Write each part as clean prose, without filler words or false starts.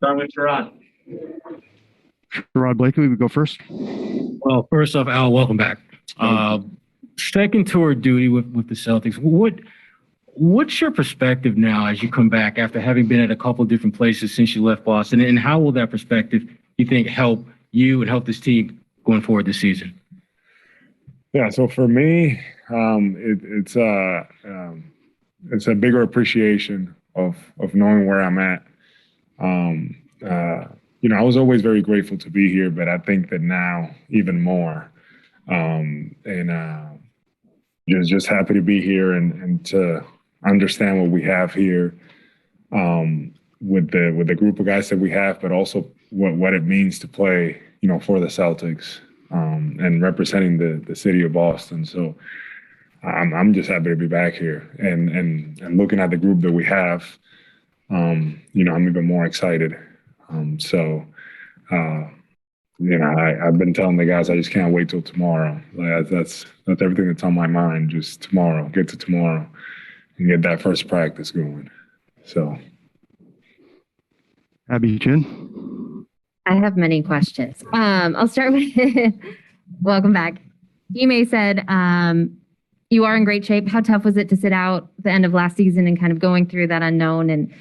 Start with Sherrod. Rod Blakely, we go first. Well, first off, Al, welcome back. Second tour of duty with the Celtics. What's your perspective now as you come back after having been at a couple of different places since you left Boston? And how will that perspective, you think, help you and help this team going forward this season? Yeah, so for me, it's a bigger appreciation of knowing where I'm at. I was always very grateful to be here, but I think that now even more. Just happy to be here and to understand what we have here with the group of guys that we have, but also what it means to play, for the Celtics and representing the city of Boston. So I'm just happy to be back here and looking at the group that we have. I'm even more excited. I've been telling the guys I just can't wait till tomorrow. Like, that's everything that's on my mind. Just tomorrow, get to tomorrow, and get that first practice going. So, Abby Chin. I have many questions. I'll start with welcome back. Ime said you are in great shape. How tough was it to sit out the end of last season and kind of going through that unknown? And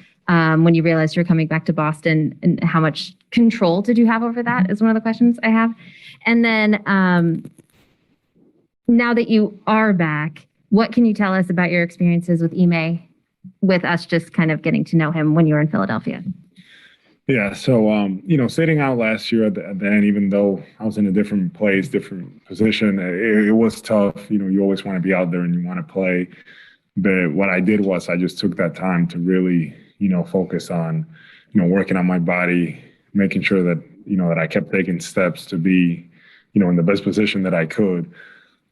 when you realized you're coming back to Boston, and how much control did you have over that is one of the questions I have. And then now that you are back, what can you tell us about your experiences with Ime, with us just kind of getting to know him when you were in Philadelphia? Yeah, so, sitting out last year at the end, even though I was in a different place, different position, it was tough. You always want to be out there and you want to play. But what I did was I just took that time to really, focus on, working on my body, making sure that, that I kept taking steps to be, in the best position that I could.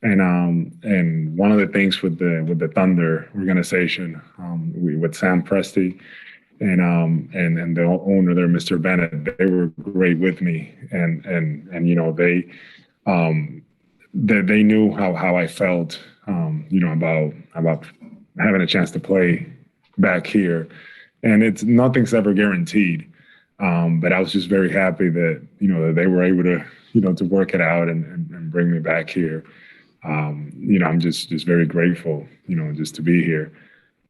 And one of the things with the Thunder organization, with Sam Presti and the owner there, Mr. Bennett, they were great with me. And they knew how I felt, about having a chance to play back here. And nothing's ever guaranteed. But I was just very happy that, that they were able to, to work it out and bring me back here. I'm just very grateful, just to be here.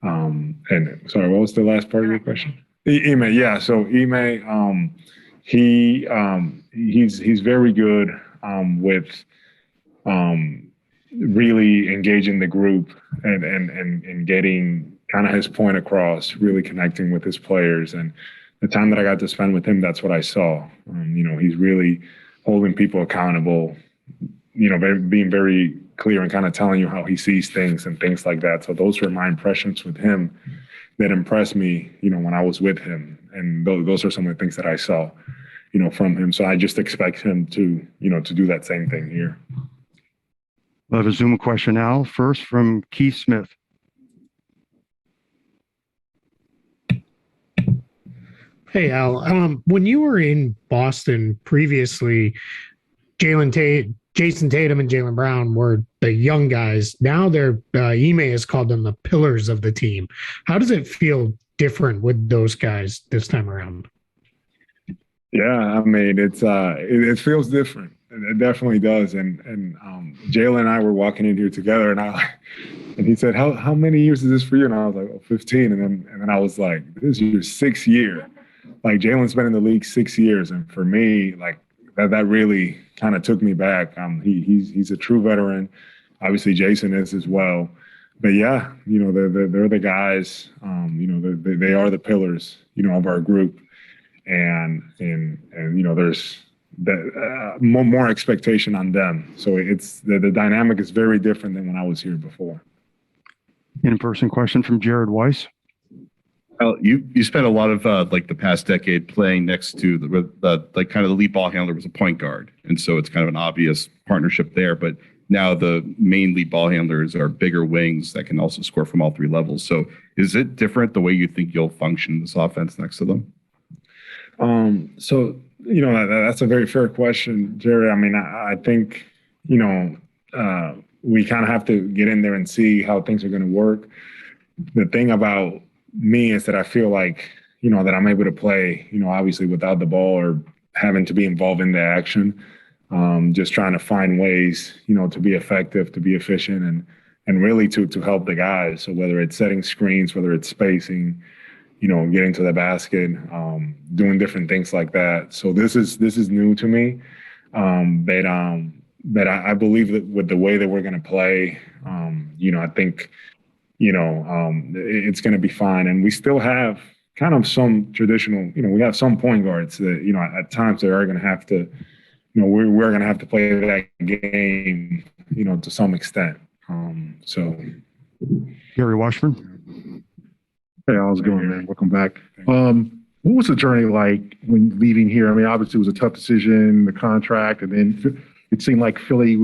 And sorry, what was the last part of your question? Ime, yeah. So Ime, he's very good with really engaging the group and getting kind of his point across, really connecting with his players. And the time that I got to spend with him, that's what I saw. He's really holding people accountable, being very clear and kind of telling you how he sees things and things like that. So those were my impressions with him that impressed me, when I was with him. And those are some of the things that I saw, from him. So I just expect him to, to do that same thing here. We'll have a Zoom question now. First from Keith Smith. Hey, Al. When you were in Boston previously, Jayson Tatum and Jaylen Brown were the young guys. Now Ime has called them the pillars of the team. How does it feel different with those guys this time around? Yeah, I mean, it feels different. It definitely does. And Jaylen and I were walking in here together, and he said, "How many years is this for you?" And I was like, 15. And then I was like, "This is your 6th year." Like, Jaylen's been in the league 6 years, and for me, like, that really kind of took me back. He's a true veteran. Obviously, Jayson is as well. But yeah, they're the guys. They are the pillars, of our group, and there's more expectation on them. So it's the dynamic is very different than when I was here before. In-person question from Jared Weiss. Well, you spent a lot of the past decade playing next to the kind of the lead ball handler was a point guard, and so it's kind of an obvious partnership there. But now the main lead ball handlers are bigger wings that can also score from all 3 levels. So is it different the way you think you'll function in this offense next to them? So that's a very fair question, Jerry. I mean, I think we kind of have to get in there and see how things are going to work. The thing about me is that I feel like, that I'm able to play, obviously without the ball or having to be involved in the action. Just trying to find ways, to be effective, to be efficient, and really to help the guys. So whether it's setting screens, whether it's spacing, getting to the basket, doing different things like that. So this is new to me. But I believe that with the way that we're going to play, I think, it's going to be fine. And we still have kind of some traditional, we have some point guards that, at times they are going to have to, we're going to have to play that game, to some extent. So. Gary Washburn. Hey, how's it going, man? Welcome back. What was the journey like when leaving here? I mean, obviously it was a tough decision, the contract, and then it seemed like Philly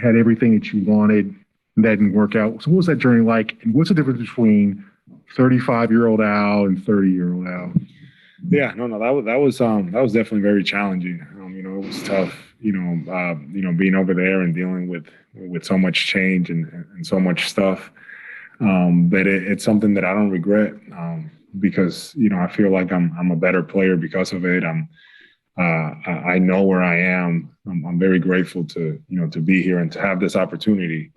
had everything that you wanted, and that didn't work out. So what was that journey like? And what's the difference between 35-year-old Al and 30-year-old Al? Yeah, no, that was definitely very challenging. It was tough, being over there and dealing with so much change and so much stuff. But it's something that I don't regret, because, I feel like I'm a better player because of it. I know where I am. I'm very grateful to be here and to have this opportunity.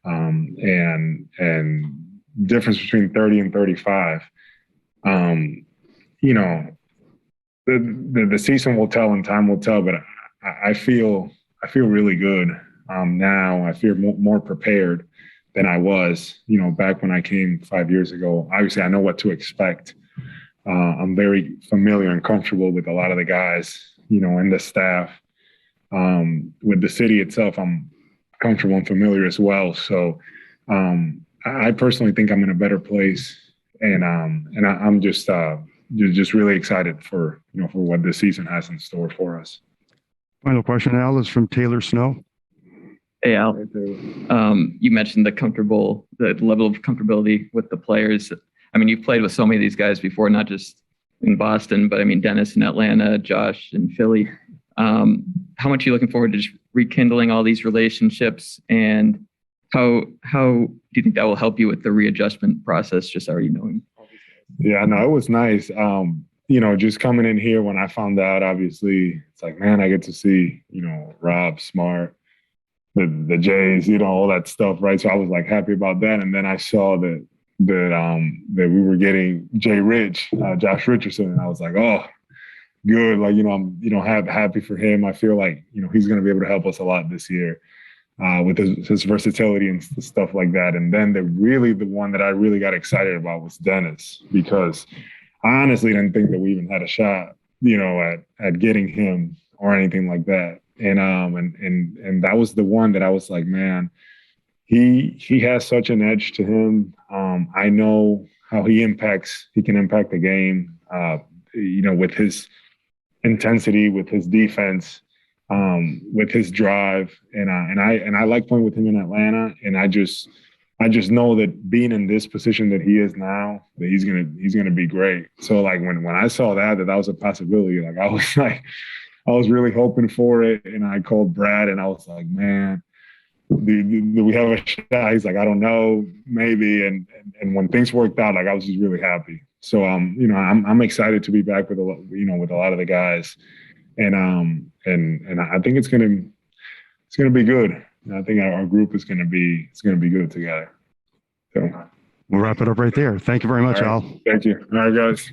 And difference between 30 and 35, the season will tell and time will tell, but I feel really good. Now I feel more prepared than I was, back when I came 5 years ago. Obviously I know what to expect. I'm very familiar and comfortable with a lot of the guys, and the staff. With the city itself, I'm comfortable and familiar as well. So I personally think I'm in a better place, and I'm just really excited for for what this season has in store for us. Final question, Al, is from Taylor Snow. Hey, Al. You mentioned the level of comfortability with the players. I mean, you've played with so many of these guys before, not just in Boston, but I mean, Dennis in Atlanta, Josh in Philly. How much are you looking forward to just rekindling all these relationships, and how do you think that will help you with the readjustment process, just already knowing? Yeah, no, it was nice. Just coming in here when I found out, obviously, it's like, man, I get to see, Rob, Smart, the Jays, all that stuff, right? So I was like happy about that. And then I saw that we were getting Josh Richardson, and I was like, oh, good. Like, I'm, happy for him. I feel like, he's going to be able to help us a lot this year, with his versatility and stuff like that. And then the one that I really got excited about was Dennis, because I honestly didn't think that we even had a shot, at getting him or anything like that. And that was the one that I was like, man, he has such an edge to him. I know how he can impact the game, with his intensity, with his defense, with his drive. And I like playing with him in Atlanta. And I just know that being in this position that he is now, that he's gonna be great. So like when I saw that was a possibility, like I was really hoping for it. And I called Brad and I was like, man, do we have a shot? He's like, I don't know, maybe. And when things worked out, like I was just really happy. So I'm excited to be back with with a lot of the guys, and I think it's gonna be good. I think our group is gonna be good together. So We'll wrap it up right there. Thank you very much, all right. Al. Thank you. All right, guys.